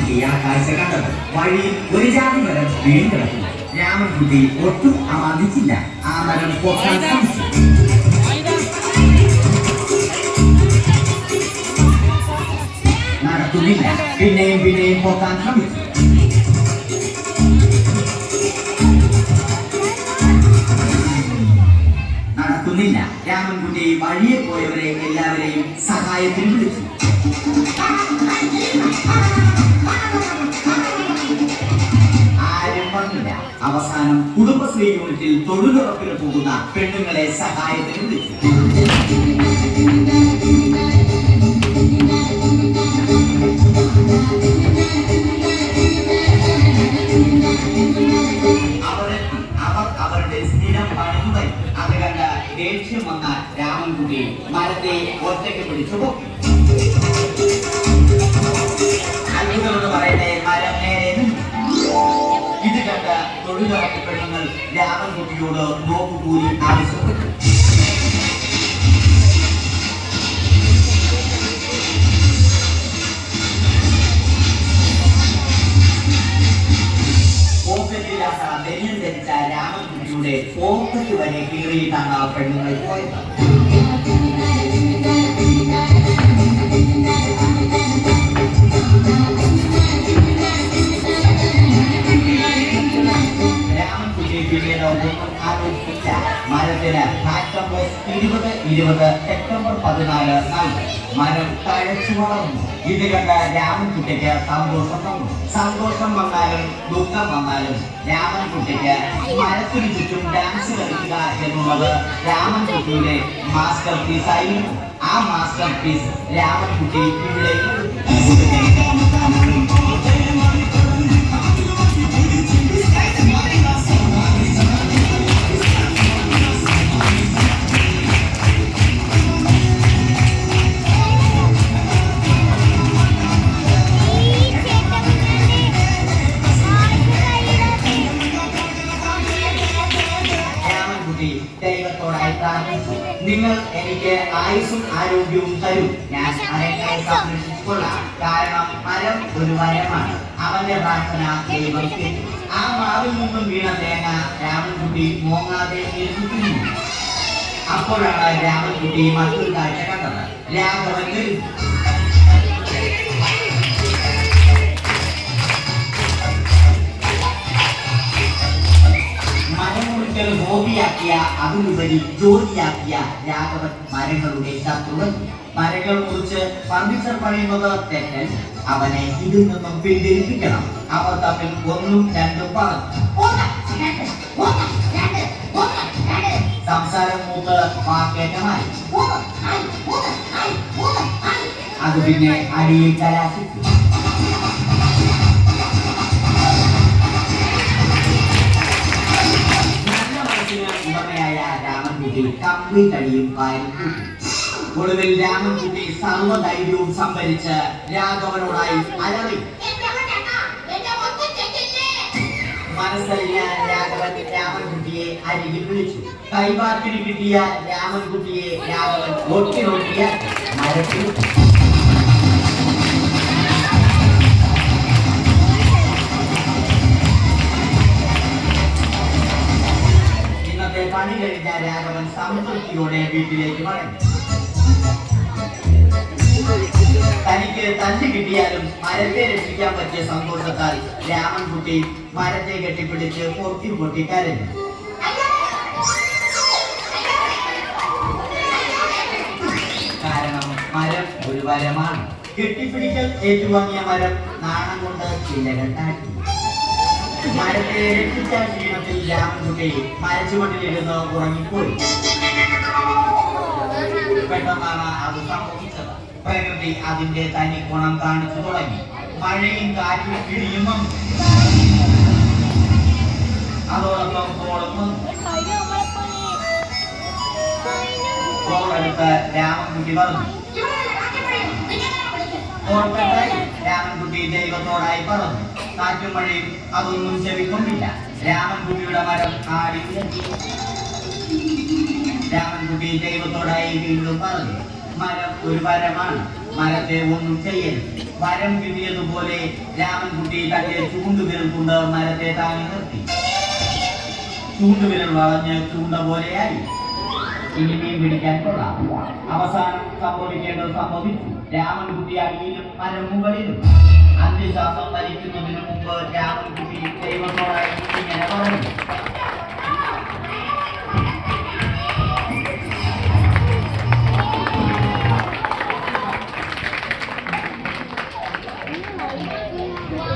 രാമൻകുട്ടി ആ കാഴ്ച കണ്ടത്. വഴിയിൽ ഒരു ജാതി മരം വീണ് കിടക്കുന്നു. രാമൻകുട്ടി ഒട്ടും അമർന്നിച്ചില്ല. ആ മരം പൊക്കാൻ ശ്രമിച്ചു. നടക്കുന്നില്ല. പിന്നെയും പിന്നെയും പൊക്കാൻ ശ്രമിച്ചു. നടക്കുന്നില്ല. രാമൻകുട്ടി വഴിയെ പോയവരെ എല്ലാവരെയും സഹായത്തിന് വിളിച്ചു. ആരും വന്നില്ല. അവസാനം കുടുംബശ്രീ യൂണിറ്റിൽ തൊഴിലുറപ്പിന് പോകുന്ന പെണ്ണുങ്ങളെ സഹായത്തിന് വിളിച്ചു. അവർ അവരുടെ സ്ഥിരം പണിതു വരും. അത് കണ്ട ദേഷ്യം വന്ന രാമൻകുട്ടി മരത്തെ ഒറ്റയ്ക്ക് പിടിച്ചു പൊക്കി. അത്ഭുതമെന്ന് പറയട്ടെ, മരം നേരെ നിന്നു. ഇത് കണ്ട തൊഴിലുറപ്പ് പെണ്ണുങ്ങൾ രാമൻകുട്ടിയോട് നോക്കുകൂലി ആവശ്യപ്പെട്ടു. പോക്കറ്റില്ലാത്ത ബനിയൻ ധരിച്ച രാമൻകുട്ടിയുടെ പോക്കറ്റ് വരെ കീറിയിട്ടാണ് പെണ്ണുങ്ങൾ പോയത്. മരത്തിന് സെപ്റ്റംബർ 14 മരം തഴച്ചു വളർന്നു. ഇത് കണ്ട രാമൻകുട്ടിക്ക് സന്തോഷം വന്നു. സന്തോഷം വന്നാലും ദുഃഖം വന്നാലും രാമൻകുട്ടിക്ക് മരത്തിനു ചുറ്റും ഡാൻസ് കളിക്കുക എന്നുള്ളത് രാമൻകുട്ടിയുടെ മാസ്റ്റർ പീസ് ആയിരുന്നു. ആ മാസ്റ്റർ പീസ് രാമൻകുട്ടി ഇവിടെ ദൈവത്തോടായി പ്രാർത്ഥിച്ചു. നിങ്ങൾ എനിക്ക് ആയുസ്സും ആരോഗ്യവും തരൂ. ഞാൻ മരങ്ങളെ സംരക്ഷിച്ചുകൊള്ളാം. കാരണം മരം ഒരു വരമാണ്. അവന്റെ പ്രാർത്ഥന ദൈവം കേട്ടു. ആ മാവിൽ നിന്നും വീണ തേങ്ങ രാമൻകുട്ടി മോങ്ങാതെ എടുക്കുന്നു. അപ്പോഴാണ് രാമൻകുട്ടി മറ്റൊരു കാഴ്ച കണ്ടത്. രാഘവൻ മരമുറിക്കൽ ഹോബിയാക്കിയ, അതിലുപരി ജോലിയാക്കിയ രാഘവൻ മരങ്ങളുടെ ശത്രുവൻ. മരങ്ങൾ മുറിച്ച് ഫർണിച്ചർ പണിയുന്നത് തെറ്റൽ. അവനെ ഇതിൽ നിന്നും പിന്തിരിപ്പിക്കണം. അവർ തമ്മിൽ ഒന്നും രണ്ടും പറഞ്ഞു. സംസാരം മൂത്ത് വാക്കേറ്റമായി. അത് പിന്നെ അടിയിൽ കലാശിച്ചു. രാമൻകുട്ടി കംപ്ലീറ്റ് അടിയും പാലിച്ചു. ഒടുവിൽ രാമൻകുട്ടി സർവ്വധൈര്യവും സംഭരിച്ച് രാഘവനോടായി അലറി. മനസ്സറിഞ്ഞ രാഘവൻ രാമൻകുട്ടിയെ അരികിൽ വിളിച്ചു. കൈവാക്കിന് കിട്ടിയ രാമൻകുട്ടിയെ രാഘവൻ ഒട്ടി നോക്കിയ മരത്തിൽ പണി കഴിഞ്ഞ രാഘവൻ സംതൃപ്തിയോടെ വീട്ടിലേക്ക് മടങ്ങി. തനിക്ക് തല്ല് കിട്ടിയാലും മരത്തെ രക്ഷിക്കാൻ പറ്റിയ സന്തോഷത്താൽ രാമൻകുട്ടി മരത്തെ കെട്ടിപ്പിടിച്ച് പൊട്ടി പൊട്ടി കരഞ്ഞു. കാരണം മരം ഒരു വരമാണ്. കെട്ടിപ്പിടിക്കൽ ഏറ്റുവാങ്ങിയ മരം നാണം കൊണ്ട് ചില്ലകൾ താഴ്ത്തി. മരത്തെ രക്ഷിച്ച ക്ഷീണത്തിൽ രാമൻകുട്ടി മരച്ചുവട്ടിലിരുന്ന് ഉറങ്ങിപ്പോയി. പെട്ടെന്നാണ് അത് സംഭവിച്ചത്. പ്രകൃതി അതിന്റെ തനി ഗുണം കാണിച്ചു തുടങ്ങി. മഴയും കാറ്റും ഇടിയും വന്നു. അതോടൊപ്പം കോളും വന്നു. കോളെടുത്ത് രാമൻകുട്ടി പറഞ്ഞു. രാമൻകുട്ടി ദൈവത്തോടായി പറഞ്ഞു. കാറ്റും മഴയും അതൊന്നും ചെവിക്കൊണ്ടില്ല. രാമൻകുട്ടിയുടെ മരം ആടി ഉയർത്തി. രാമൻകുട്ടി ദൈവത്തോടായി വീണ്ടും പറഞ്ഞു. മരം ഒരു വരമാണ്. മരത്തെ ഒന്നും ചെയ്യരുത്. വരം കിട്ടിയതുപോലെ രാമൻകുട്ടി തന്റെ ചൂണ്ടുവിരൽ കൊണ്ട് മരത്തെ താങ്ങി നിർത്തി. ചൂണ്ടുവിരൽ വളഞ്ഞ് ചൂണ്ട പോലെയായി. ഇനി മീൻ പിടിക്കാൻ കൊള്ളാം. അവസാനം സംഭവിക്കേണ്ടത് സംഭവിച്ചു. രാമൻകുട്ടി അടിയിലും മരം മുകളിലും. അന്ത്യശ്വാസം വലിക്കുന്നതിന് മുമ്പ് രാമൻകുട്ടി ദൈവത്തോടായി ഇങ്ങനെ പറഞ്ഞു: